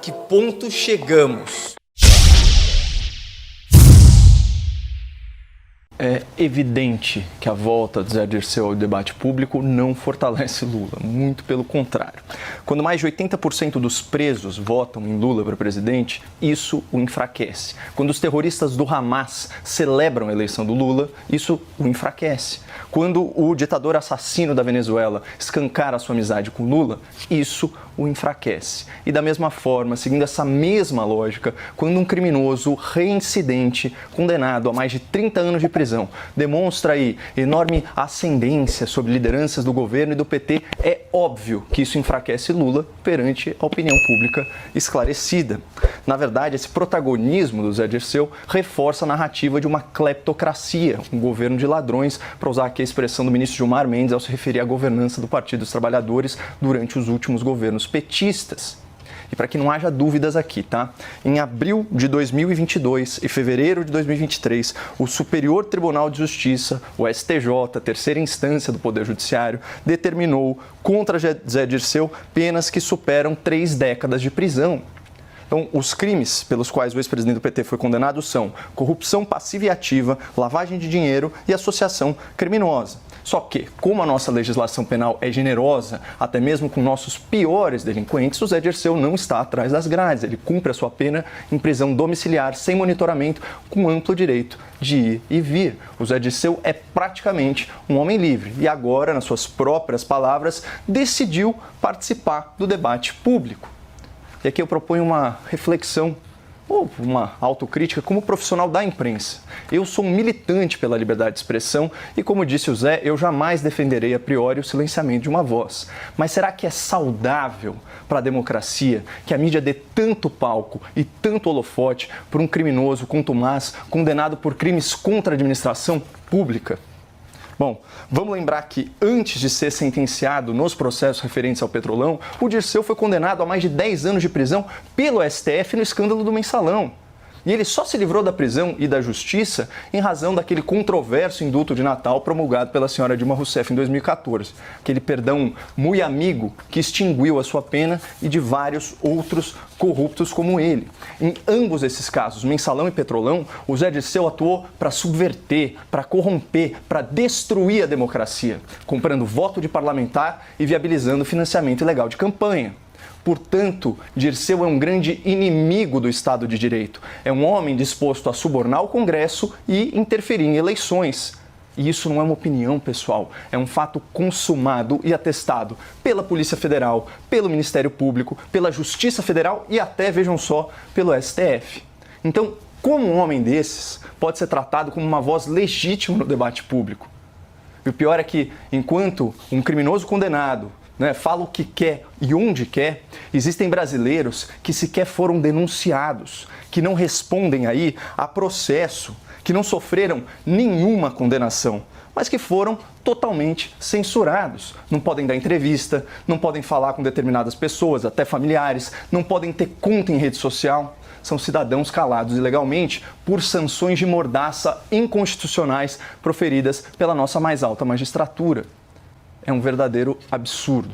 que ponto chegamos? É evidente que a volta de Zé Dirceu ao debate público não fortalece Lula, muito pelo contrário. Quando mais de 80% dos presos votam em Lula para presidente, isso o enfraquece. Quando os terroristas do Hamas celebram a eleição do Lula, isso o enfraquece. Quando o ditador assassino da Venezuela escancara sua amizade com Lula, isso o enfraquece. E da mesma forma, seguindo essa mesma lógica, quando um criminoso reincidente, condenado a mais de 30 anos de prisão, demonstra aí enorme ascendência sobre lideranças do governo e do PT, é óbvio que isso enfraquece Lula perante a opinião pública esclarecida. Na verdade, esse protagonismo do Zé Dirceu reforça a narrativa de uma cleptocracia, um governo de ladrões, para usar aqui a expressão do ministro Gilmar Mendes ao se referir à governança do Partido dos Trabalhadores durante os últimos governos petistas. E para que não haja dúvidas aqui, tá? Em abril de 2022 e fevereiro de 2023, o Superior Tribunal de Justiça, o STJ, terceira instância do Poder Judiciário, determinou contra Zé Dirceu penas que superam 3 décadas de prisão. Então, os crimes pelos quais o ex-presidente do PT foi condenado são corrupção passiva e ativa, lavagem de dinheiro e associação criminosa. Só que, como a nossa legislação penal é generosa, até mesmo com nossos piores delinquentes, o Zé Dirceu não está atrás das grades. Ele cumpre a sua pena em prisão domiciliar, sem monitoramento, com amplo direito de ir e vir. O Zé Dirceu é praticamente um homem livre e agora, nas suas próprias palavras, decidiu participar do debate público. E aqui eu proponho uma reflexão ou uma autocrítica como profissional da imprensa. Eu sou um militante pela liberdade de expressão e, como disse o Zé, eu jamais defenderei a priori o silenciamento de uma voz. Mas será que é saudável para a democracia que a mídia dê tanto palco e tanto holofote por um criminoso contumaz condenado por crimes contra a administração pública? Bom, vamos lembrar que antes de ser sentenciado nos processos referentes ao Petrolão, o Dirceu foi condenado a mais de 10 anos de prisão pelo STF no escândalo do Mensalão. E ele só se livrou da prisão e da justiça em razão daquele controverso indulto de Natal promulgado pela senhora Dilma Rousseff em 2014. Aquele perdão muito amigo que extinguiu a sua pena e de vários outros corruptos como ele. Em ambos esses casos, Mensalão e Petrolão, o Zé Dirceu atuou para subverter, para corromper, para destruir a democracia, comprando voto de parlamentar e viabilizando financiamento ilegal de campanha. Portanto, Dirceu é um grande inimigo do Estado de Direito. É um homem disposto a subornar o Congresso e interferir em eleições. E isso não é uma opinião, pessoal. É um fato consumado e atestado pela Polícia Federal, pelo Ministério Público, pela Justiça Federal e até, vejam só, pelo STF. Então, como um homem desses pode ser tratado como uma voz legítima no debate público? E o pior é que, enquanto um criminoso condenado fala o que quer e onde quer, existem brasileiros que sequer foram denunciados, que não respondem aí a processo, que não sofreram nenhuma condenação, mas que foram totalmente censurados. Não podem dar entrevista, não podem falar com determinadas pessoas, até familiares, não podem ter conta em rede social. São cidadãos calados ilegalmente por sanções de mordaça inconstitucionais proferidas pela nossa mais alta magistratura. É um verdadeiro absurdo.